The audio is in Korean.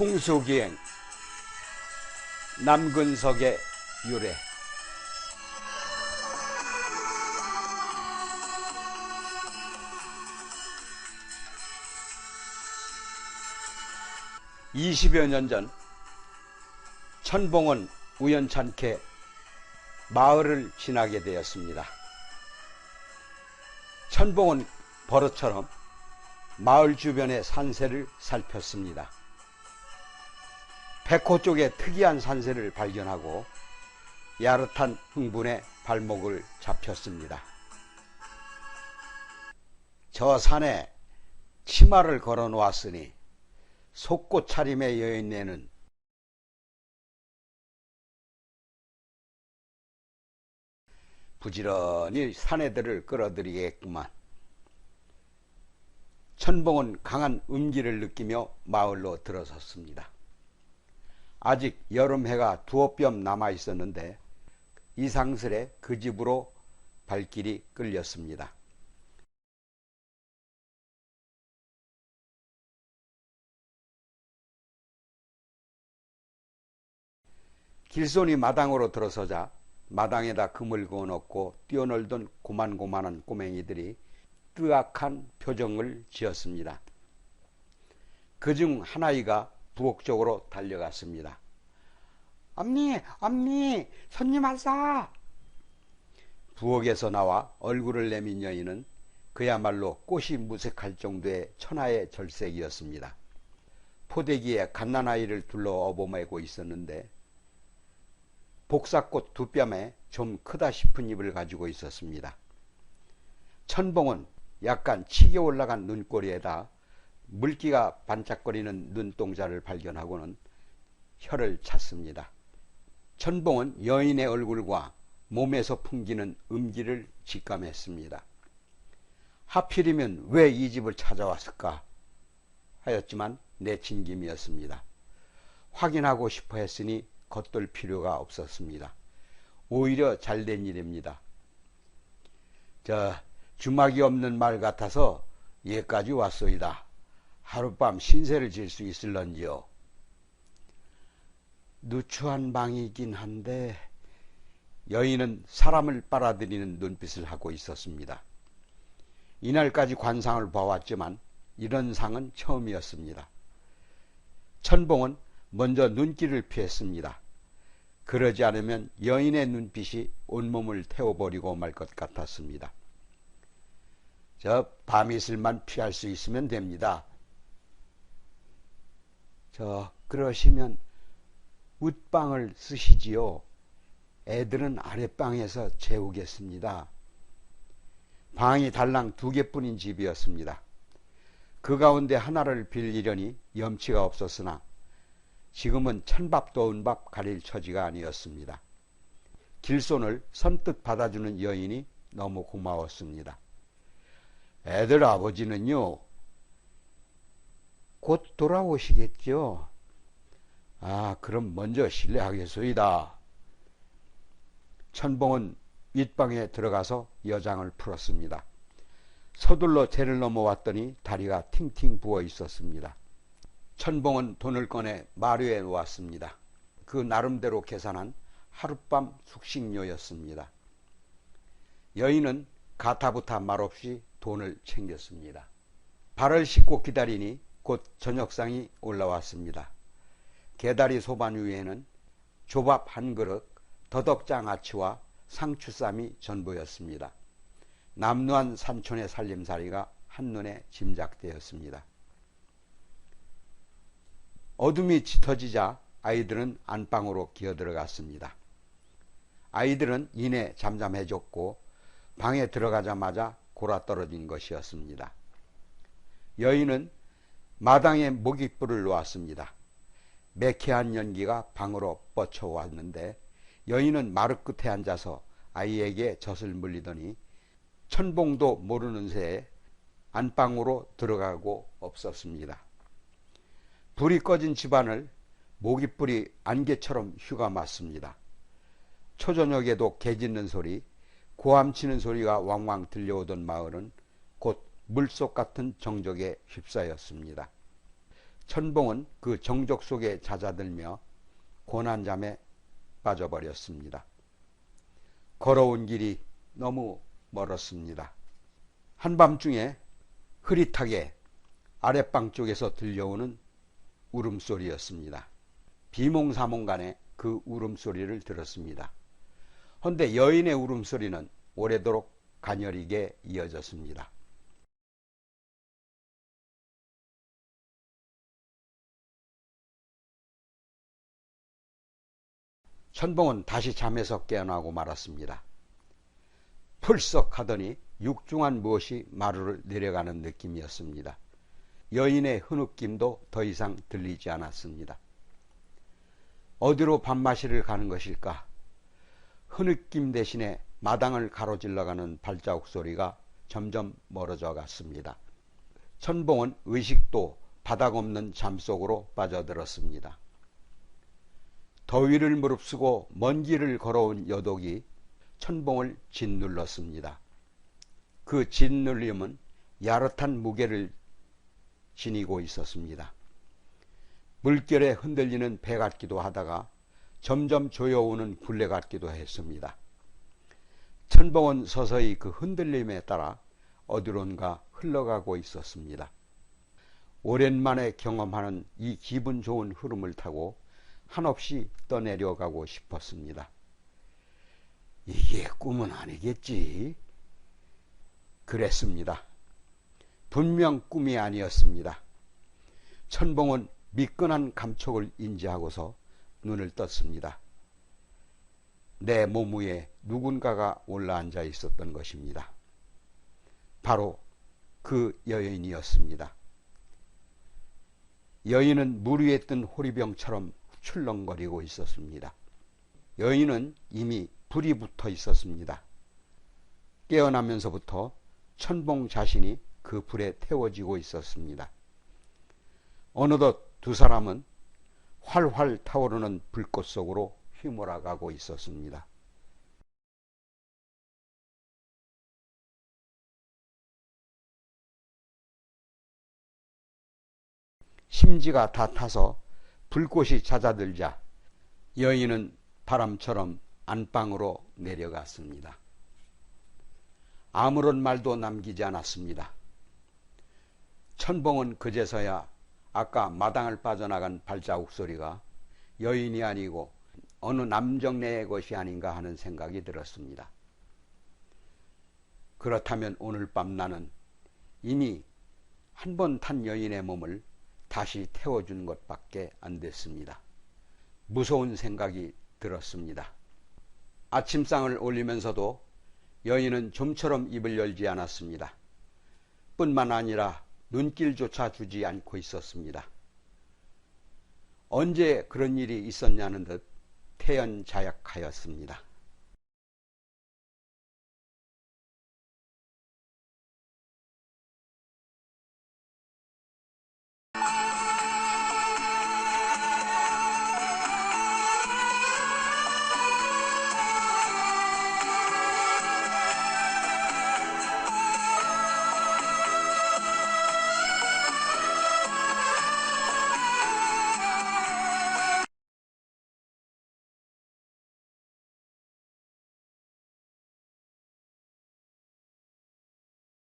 풍수기행 남근석의 유래. (20여 년) 전 천봉은 우연찮게 마을을 지나게 되었습니다. 천봉은 버릇처럼 마을 주변의 산세를 살폈습니다. 백호 쪽에 특이한 산세를 발견하고 야릇한 흥분에 발목을 잡혔습니다. 저 산에 치마를 걸어 놓았으니 속고 차림의 여인네는 부지런히 사내들을 끌어들이겠구만. 천봉은 강한 음기를 느끼며 마을로 들어섰습니다. 아직 여름해가 두어 뼘 남아 있었는데 이상스레 그 집으로 발길이 끌렸습니다. 길손이 마당으로 들어서자 마당에다 금을 그어놓고 뛰어놀던 고만고만한 꼬맹이들이 뜨악한 표정을 지었습니다. 그중 한 아이가 부엌 쪽으로 달려갔습니다. 엄니, 엄니, 손님 왔어. 부엌에서 나와 얼굴을 내민 여인은 그야말로 꽃이 무색할 정도의 천하의 절색이었습니다. 포대기에 갓난아이를 둘러 업어매고 있었는데 복사꽃 두 뼘에 좀 크다 싶은 입을 가지고 있었습니다. 천봉은 약간 치게 올라간 눈꼬리에다 물기가 반짝거리는 눈동자를 발견하고는 혀를 찼습니다. 천봉은 여인의 얼굴과 몸에서 풍기는 음기를 직감했습니다. 하필이면 왜 이 집을 찾아왔을까 하였지만 내친김이었습니다. 확인하고 싶어 했으니 겉돌 필요가 없었습니다. 오히려 잘된 일입니다. 주막이 없는 말 같아서 예까지 왔소이다. 하룻밤 신세를 질 수 있을런지요. 누추한 방이긴 한데 여인은 사람을 빨아들이는 눈빛을 하고 있었습니다. 이날까지 관상을 봐왔지만 이런 상은 처음이었습니다. 천봉은 먼저 눈길을 피했습니다. 그러지 않으면 여인의 눈빛이 온몸을 태워버리고 말 것 같았습니다. 밤이슬만 피할 수 있으면 됩니다. 그러시면 윗방을 쓰시지요. 애들은 아랫방에서 재우겠습니다. 방이 달랑 2개뿐인 집이었습니다. 그 가운데 하나를 빌리려니 염치가 없었으나 지금은 찬밥도 언밥 가릴 처지가 아니었습니다. 길손을 선뜻 받아주는 여인이 너무 고마웠습니다. 애들 아버지는요, 곧 돌아오시겠죠? 그럼 먼저 실례하겠소이다. 천봉은 윗방에 들어가서 여장을 풀었습니다. 서둘러 재를 넘어왔더니 다리가 팅팅 부어 있었습니다. 천봉은 돈을 꺼내 마루에 놓았습니다. 그 나름대로 계산한 하룻밤 숙식료였습니다. 여인은 가타부타 말없이 돈을 챙겼습니다. 발을 씻고 기다리니 곧 저녁상이 올라왔습니다. 개다리 소반 위에는 조밥 한 그릇, 더덕장 아치와 상추쌈이 전부였습니다. 남루한 산촌의 살림살이가 한눈에 짐작되었습니다. 어둠이 짙어지자 아이들은 안방으로 기어들어갔습니다. 아이들은 이내 잠잠해졌고 방에 들어가자마자 골아떨어진 것이었습니다. 여인은 마당에 모깃불을 놓았습니다. 매캐한 연기가 방으로 뻗쳐왔는데 여인은 마루 끝에 앉아서 아이에게 젖을 물리더니 천봉도 모르는 새에 안방으로 들어가고 없었습니다. 불이 꺼진 집안을 모깃불이 안개처럼 휘감았습니다. 초저녁에도 개 짖는 소리, 고함치는 소리가 왕왕 들려오던 마을은 곧 물속 같은 정적에 휩싸였습니다. 천봉은 그 정적 속에 잦아들며 고난잠에 빠져버렸습니다. 걸어온 길이 너무 멀었습니다. 한밤중에 흐릿하게 아랫방 쪽에서 들려오는 울음소리였습니다. 비몽사몽간에 그 울음소리를 들었습니다. 헌데 여인의 울음소리는 오래도록 가녀리게 이어졌습니다. 천봉은 다시 잠에서 깨어나고 말았습니다. 풀썩 하더니 육중한 무엇이 마루를 내려가는 느낌이었습니다. 여인의 흐느낌도 더 이상 들리지 않았습니다. 어디로 밤마시를 가는 것일까? 흐느낌 대신에 마당을 가로질러가는 발자국 소리가 점점 멀어져 갔습니다. 천봉은 의식도 바닥 없는 잠속으로 빠져들었습니다. 더위를 무릅쓰고 먼 길을 걸어온 여독이 천봉을 짓눌렀습니다. 그 짓눌림은 야릇한 무게를 지니고 있었습니다. 물결에 흔들리는 배 같기도 하다가 점점 조여오는 굴레 같기도 했습니다. 천봉은 서서히 그 흔들림에 따라 어디론가 흘러가고 있었습니다. 오랜만에 경험하는 이 기분 좋은 흐름을 타고 한없이 떠내려가고 싶었습니다. 이게 꿈은 아니겠지? 그랬습니다. 분명 꿈이 아니었습니다. 천봉은 미끈한 감촉을 인지하고서 눈을 떴습니다. 내 몸 위에 누군가가 올라앉아 있었던 것입니다. 바로 그 여인이었습니다. 여인은 물 위에 뜬 호리병처럼 출렁거리고 있었습니다. 여인은 이미 불이 붙어 있었습니다. 깨어나면서부터 천봉 자신이 그 불에 태워지고 있었습니다. 어느덧 두 사람은 활활 타오르는 불꽃 속으로 휘몰아가고 있었습니다. 심지가 다 타서 불꽃이 잦아들자 여인은 바람처럼 안방으로 내려갔습니다. 아무런 말도 남기지 않았습니다. 천봉은 그제서야 아까 마당을 빠져나간 발자국 소리가 여인이 아니고 어느 남정네의 것이 아닌가 하는 생각이 들었습니다. 그렇다면 오늘 밤 나는 이미 한 번 탄 여인의 몸을 다시 태워준 것밖에 안 됐습니다. 무서운 생각이 들었습니다. 아침상을 올리면서도 여인은 좀처럼 입을 열지 않았습니다. 뿐만 아니라 눈길조차 주지 않고 있었습니다. 언제 그런 일이 있었냐는 듯 태연자약하였습니다.